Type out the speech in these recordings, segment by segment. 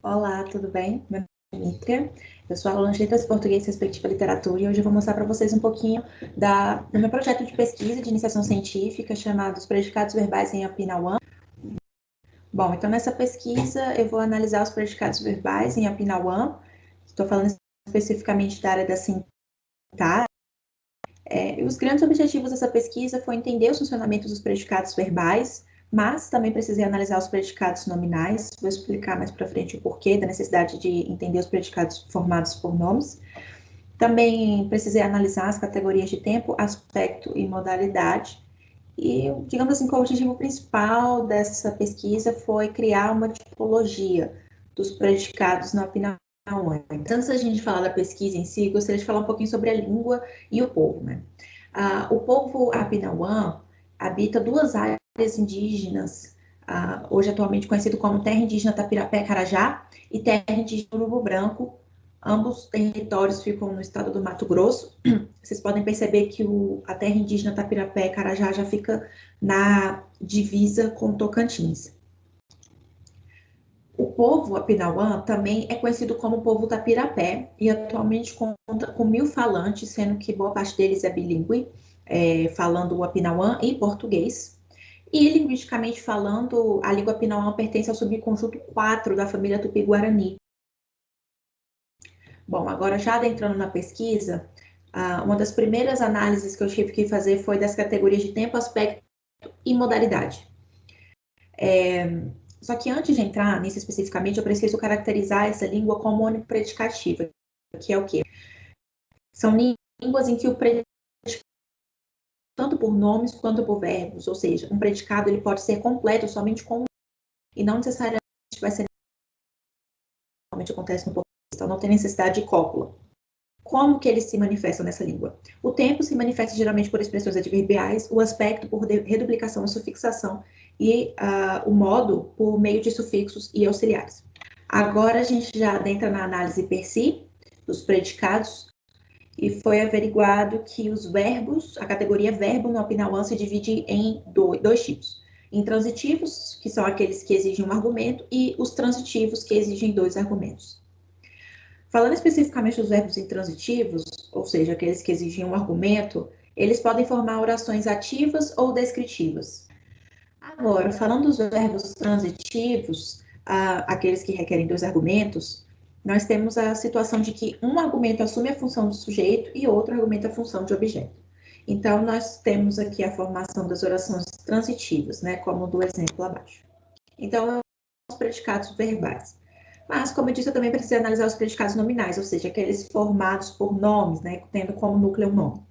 Olá, tudo bem? Meu nome é Nítria, eu sou aluna de Letras Português, Perspectiva Literatura, e hoje eu vou mostrar para vocês um pouquinho do meu projeto de pesquisa de iniciação científica chamado Os Predicados Verbais em Apinauã. Bom, então nessa pesquisa eu vou analisar os predicados verbais em Apinauã, estou falando especificamente da área da sintaxe. Os grandes objetivos dessa pesquisa foi entender os funcionamentos dos predicados verbais, mas também precisei analisar os predicados nominais. Vou explicar mais para frente o porquê da necessidade de entender os predicados formados por nomes. Também precisei analisar as categorias de tempo, aspecto e modalidade. E, digamos assim, que o objetivo principal dessa pesquisa foi criar uma tipologia dos predicados no Apinauã. Antes da gente falar da pesquisa em si, gostaria de falar um pouquinho sobre a língua e o povo, né? O povo Apinauã habita duas áreas indígenas, hoje atualmente conhecido como Terra Indígena Tapirapé-Carajá e Terra Indígena Urubu Branco. Ambos territórios ficam no estado do Mato Grosso. Vocês podem perceber que a Terra Indígena Tapirapé-Carajá já fica na divisa com Tocantins. O povo Apinauã também é conhecido como povo Tapirapé e atualmente conta com 1.000 falantes, sendo que boa parte deles é bilíngue, falando o Apinauã e português. E, linguisticamente falando, a língua Apinauã pertence ao subconjunto 4 da família Tupi-Guarani. Bom, agora já adentrando na pesquisa, uma das primeiras análises que eu tive que fazer foi das categorias de tempo, aspecto e modalidade. Só que antes de entrar nisso especificamente, eu preciso caracterizar essa língua como monopredicativa, que é o quê? São línguas em que o predicado, tanto por nomes quanto por verbos, ou seja, um predicado ele pode ser completo somente com um, e não necessariamente vai ser normalmente acontece no português, então não tem necessidade de cópula. Como que eles se manifestam nessa língua? O tempo se manifesta geralmente por expressões adverbiais, o aspecto por reduplicação e sufixação, e o modo por meio de sufixos e auxiliares. Agora a gente já adentra na análise per si, dos predicados, e foi averiguado que os verbos, a categoria verbo no Apinauã se divide em dois tipos. Intransitivos, que são aqueles que exigem um argumento, e os transitivos, que exigem 2 argumentos. Falando especificamente dos verbos intransitivos, ou seja, aqueles que exigem um argumento, eles podem formar orações ativas ou descritivas. Agora, falando dos verbos transitivos, aqueles que requerem 2 argumentos, nós temos a situação de que um argumento assume a função de sujeito e outro argumento a função de objeto. Então, nós temos aqui a formação das orações transitivas, né, como do exemplo abaixo. Então, os predicados verbais. Mas, como eu disse, eu também preciso analisar os predicados nominais, ou seja, aqueles formados por nomes, né, tendo como núcleo um nome.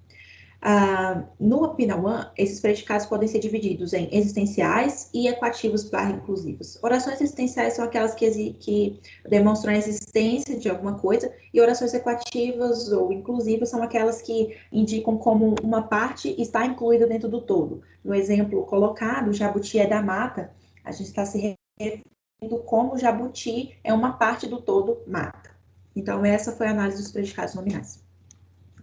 No Apinauã, esses predicados podem ser divididos em existenciais e equativos inclusivos. Orações existenciais são aquelas que demonstram a existência de alguma coisa, e orações equativas ou inclusivas são aquelas que indicam como uma parte está incluída dentro do todo. No exemplo colocado, jabuti é da mata, a gente está se referindo como jabuti é uma parte do todo mata. Então, essa foi a análise dos predicados nominais.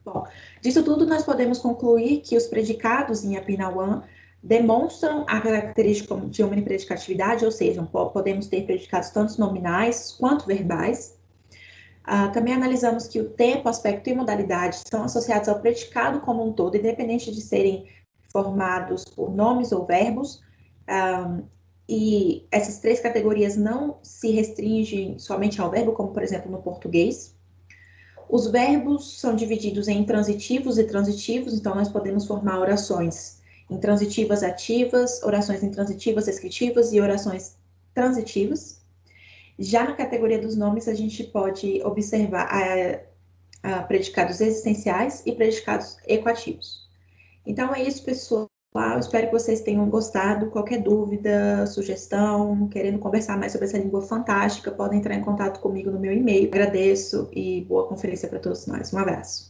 Bom, disso tudo nós podemos concluir que os predicados em Apinauã demonstram a característica de omnipredicatividade, ou seja, podemos ter predicados tanto nominais quanto verbais. Também analisamos que o tempo, aspecto e modalidade são associados ao predicado como um todo, independente de serem formados por nomes ou verbos. E essas 3 categorias não se restringem somente ao verbo, como, por exemplo, no português. Os verbos são divididos em intransitivos e transitivos, então nós podemos formar orações intransitivas ativas, orações intransitivas descritivas e orações transitivas. Já na categoria dos nomes, a gente pode observar predicados existenciais e predicados equativos. Então é isso, pessoal. Eu espero que vocês tenham gostado. Qualquer dúvida, sugestão, querendo conversar mais sobre essa língua fantástica, podem entrar em contato comigo no meu e-mail. Agradeço e boa conferência para todos nós. Um abraço.